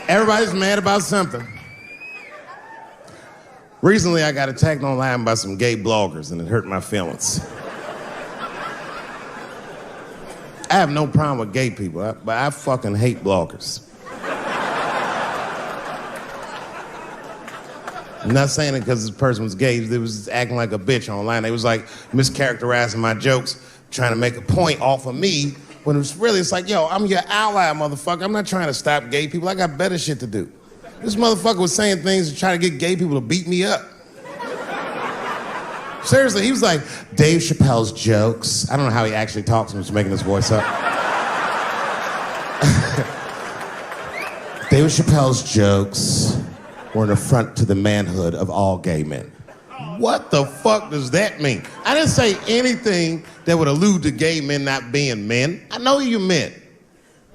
Everybody's mad about something. Recently, I got attacked online by some gay bloggers, and it hurt my feelings. I have no problem with gay people, but I fucking hate bloggers. I'm not saying it because this person was gay. They was acting like a bitch online. They was like mischaracterizing my jokes, trying to make a point off of me, when it was really, it's like, yo, I'm your ally, motherfucker. I'm not trying to stop gay people. I got better shit to do. This motherfucker was saying things to try to get gay people to beat me up. Seriously, he was like, Dave Chappelle's jokes. I don't know how he actually talks, I'm just making his voice up. Dave Chappelle's jokes were an affront to the manhood of all gay men. What the fuck does that mean? I didn't say anything that would allude to gay men not being men. I know you men.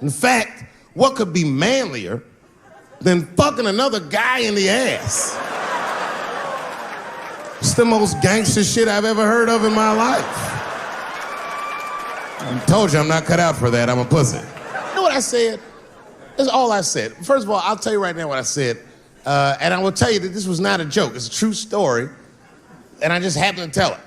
In fact, what could be manlier than fucking another guy in the ass? It's the most gangster shit I've ever heard of in my life. I told you I'm not cut out for that. I'm a pussy. You know what I said? That's all I said. First of all, I'll tell you right now what I said. And I will tell you that this was not a joke. It's a true story. And I just happened to tell it.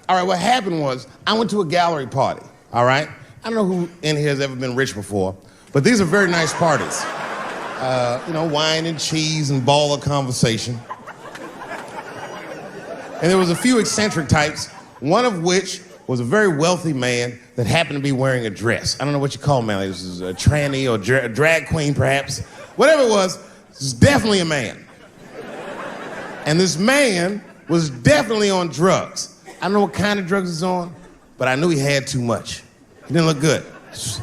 All right, what happened was I went to a gallery party, all right? I don't know who in here has ever been rich before, but these are very nice parties. You know, wine and cheese and baller conversation. And there was a few eccentric types, one of which was a very wealthy man that happened to be wearing a dress. I don't know what you call man. This is a tranny or a drag queen, perhaps. Whatever it was definitely a man. And this man was definitely on drugs. I don't know what kind of drugs he's on, but I knew he had too much. He didn't look good. It's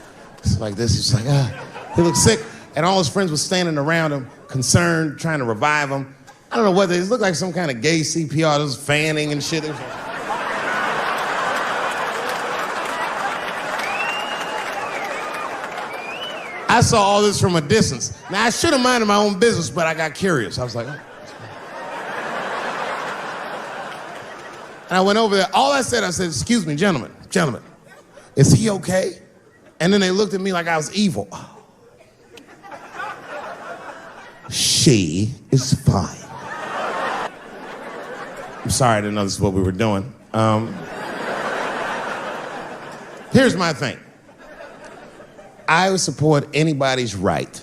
like this, he's like, he looked sick. And all his friends were standing around him, concerned, trying to revive him. I don't know whether it looked like some kind of gay CPR. There was fanning and shit. I saw all this from a distance. Now, I should have minded my own business, but I got curious. I was like, oh. And I went over there. All I said, excuse me, gentlemen, is he okay? And then they looked at me like I was evil. Oh. She is fine. I'm sorry, I didn't know this is what we were doing. Here's my thing. I would support anybody's right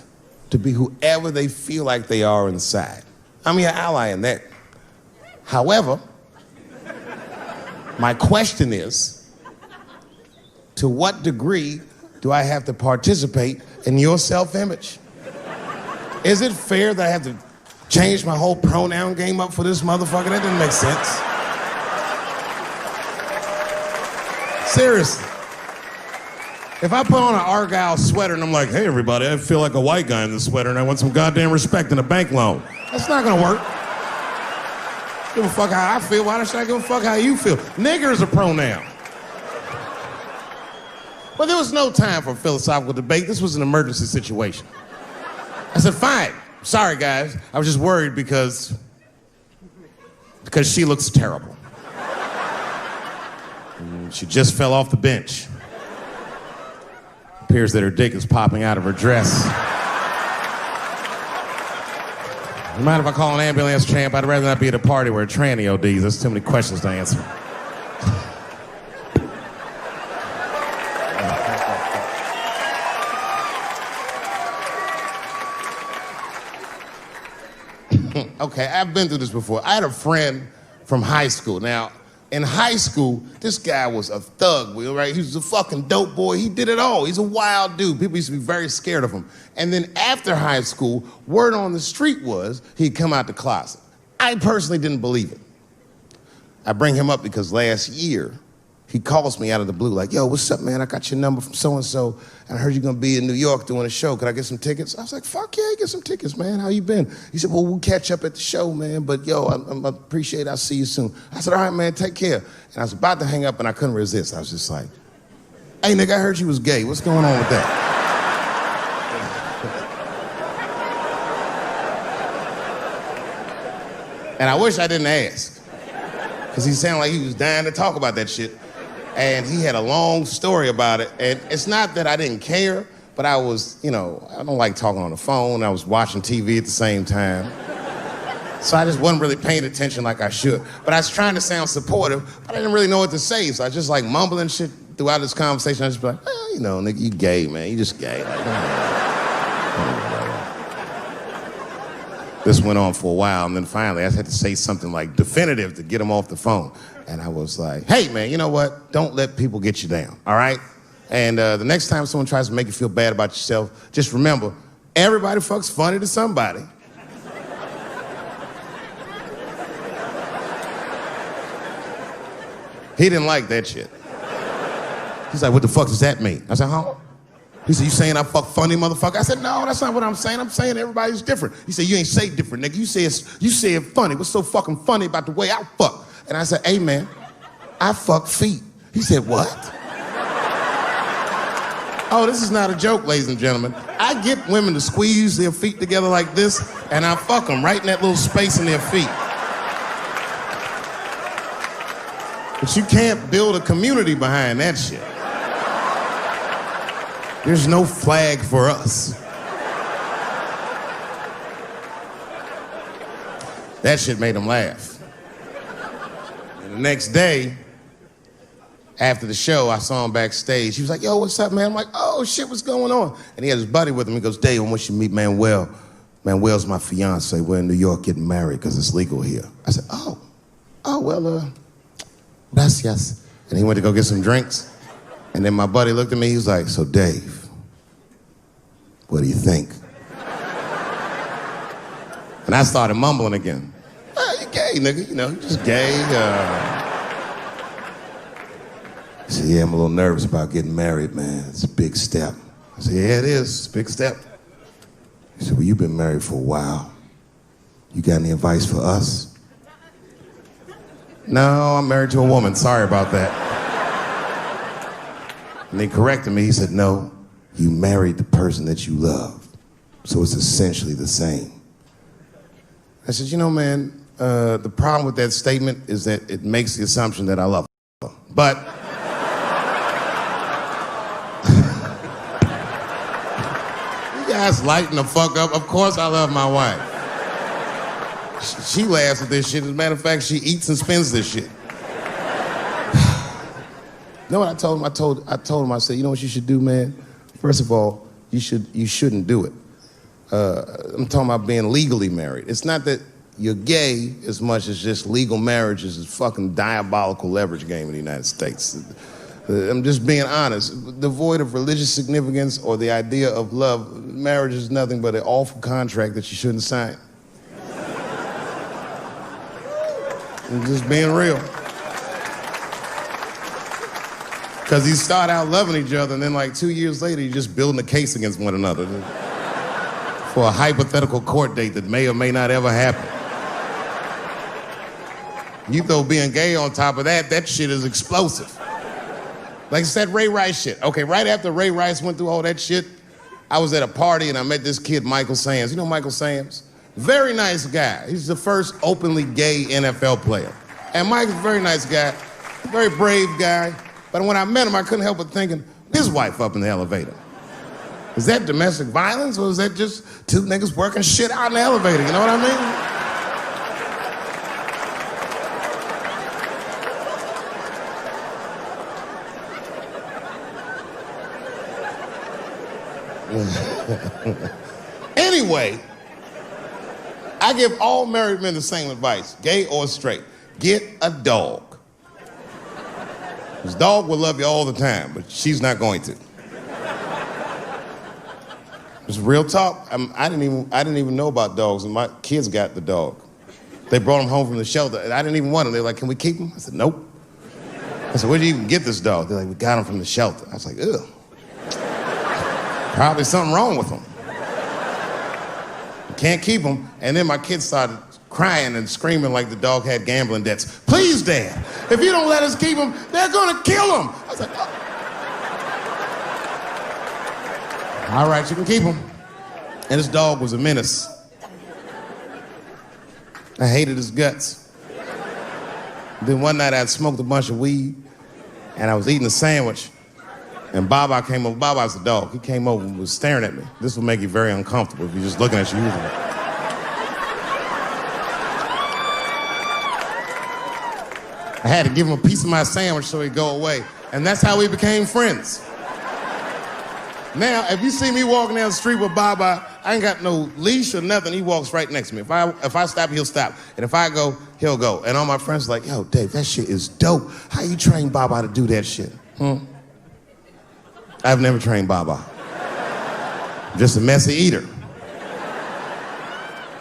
to be whoever they feel like they are inside. I'm your ally in that. However, my question is, to what degree do I have to participate in your self-image? Is it fair that I have to change my whole pronoun game up for this motherfucker? That doesn't make sense. Seriously. If I put on an Argyle sweater and I'm like, hey everybody, I feel like a white guy in this sweater and I want some goddamn respect and a bank loan, that's not gonna work. Give a fuck how I feel. Why should I give a fuck how you feel? Nigger is a pronoun. But there was no time for philosophical debate. This was an emergency situation. I said, fine. Sorry, guys. I was just worried because she looks terrible. And she just fell off the bench. Appears that her dick is popping out of her dress. You mind if I call an ambulance, champ? I'd rather not be at a party where a tranny ODs. There's too many questions to answer. Okay, I've been through this before. I had a friend from high school. Now, in high school, this guy was a thug, right? He was a fucking dope boy. He did it all. He's a wild dude. People used to be very scared of him. And then after high school, word on the street was he'd come out the closet. I personally didn't believe it. I bring him up because last year, he calls me out of the blue like, yo, what's up, man? I got your number from so-and-so, and I heard you're gonna be in New York doing a show. Could I get some tickets? I was like, fuck yeah, get some tickets, man. How you been? He said, well, we'll catch up at the show, man, but yo, I appreciate it. I'll see you soon. I said, all right, man, take care. And I was about to hang up, and I couldn't resist. I was just like, hey, nigga, I heard you was gay. What's going on with that? And I wish I didn't ask, because he sounded like he was dying to talk about that shit. And he had a long story about it. And it's not that I didn't care, but I was, I don't like talking on the phone. I was watching TV at the same time. So I just wasn't really paying attention like I should. But I was trying to sound supportive, but I didn't really know what to say. So I was just like mumbling shit throughout this conversation. I was just be like, nigga, you gay, man. You just gay. Like, This went on for a while, and then finally I had to say something like definitive to get him off the phone. And I was like, hey, man, you know what? Don't let people get you down, all right? And the next time someone tries to make you feel bad about yourself, just remember, everybody fucks funny to somebody. He didn't like that shit. He's like, what the fuck does that mean? I said, huh? He said, you saying I fuck funny, motherfucker? I said, no, that's not what I'm saying. I'm saying everybody's different. He said, you ain't say different, nigga. You say it funny. What's so fucking funny about the way I fuck? And I said, hey, man, I fuck feet. He said, what? Oh, this is not a joke, ladies and gentlemen. I get women to squeeze their feet together like this, and I fuck them right in that little space in their feet. But you can't build a community behind that shit. There's no flag for us. That shit made him laugh. And the next day, after the show, I saw him backstage. He was like, yo, what's up, man? I'm like, oh, shit, what's going on? And he had his buddy with him. He goes, Dave, I want you to meet Manuel. Manuel's my fiance. We're in New York getting married because it's legal here. I said, well, gracias. And he went to go get some drinks. And then my buddy looked at me, he was like, so Dave, what do you think? And I started mumbling again. You gay, nigga, you just gay. He said, yeah, I'm a little nervous about getting married, man. It's a big step. I said, yeah, it is, it's a big step. He said, well, you've been married for a while. You got any advice for us? No, I'm married to a woman, sorry about that. And he corrected me, he said, no, you married the person that you love. So it's essentially the same. I said, man, the problem with that statement is that it makes the assumption that I love her. But you guys lighten the fuck up. Of course I love my wife. She laughs at this shit. As a matter of fact, she eats and spends this shit. You know what I told him? I told him, I said, you know what you should do, man? First of all, you shouldn't do it. I'm talking about being legally married. It's not that you're gay as much as just legal marriage is a fucking diabolical leverage game in the United States. I'm just being honest. Devoid of religious significance or the idea of love, marriage is nothing but an awful contract that you shouldn't sign. I'm just being real. Because you start out loving each other, and then like 2 years later, you're just building a case against one another for a hypothetical court date that may or may not ever happen. You throw being gay on top of that, that shit is explosive. Like I said, Ray Rice shit. Okay, right after Ray Rice went through all that shit, I was at a party and I met this kid, Michael Samms. You know Michael Samms? Very nice guy. He's the first openly gay NFL player. And Mike's a very nice guy, very brave guy. But when I met him, I couldn't help but thinking, his wife up in the elevator. Is that domestic violence, or is that just two niggas working shit out in the elevator? You know what I mean? Anyway, I give all married men the same advice, gay or straight. Get a dog. His dog will love you all the time, but she's not going to. It's real talk. I didn't even know about dogs, and my kids got the dog. They brought him home from the shelter, and I didn't even want him. They're like, can we keep him? I said, nope. I said, where'd you even get this dog? They're like, we got him from the shelter. I was like, ugh. Probably something wrong with him. Can't keep him. And then my kids started crying and screaming like the dog had gambling debts. Please, Dad, if you don't let us keep him, they're gonna kill him. I was like, oh. All right, you can keep him. And this dog was a menace. I hated his guts. Then one night I'd smoked a bunch of weed and I was eating a sandwich And Baba came over. Baba's the dog. He came over and was staring at me. This will make you very uncomfortable if you're just looking at you usually. I had to give him a piece of my sandwich so he'd go away. And that's how we became friends. Now, if you see me walking down the street with Baba, I ain't got no leash or nothing. He walks right next to me. If I stop, he'll stop. And if I go, he'll go. And all my friends are like, yo, Dave, that shit is dope. How you train Baba to do that shit? I've never trained Baba. I'm just a messy eater.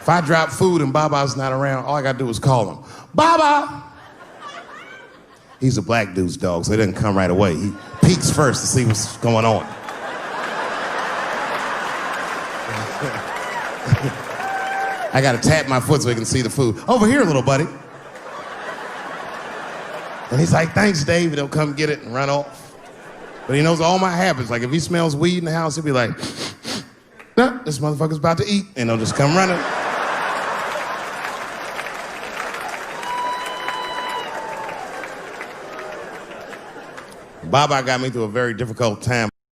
If I drop food and Baba's not around, all I gotta do is call him. Baba! He's a black dude's dog, so he doesn't come right away. He peeks first to see what's going on. I gotta tap my foot so he can see the food. Over here, little buddy. And he's like, thanks, Dave. He'll come get it and run off. But he knows all my habits. Like, if he smells weed in the house, he'll be like, nah, this motherfucker's about to eat. And he'll just come running. Baba got me through a very difficult time.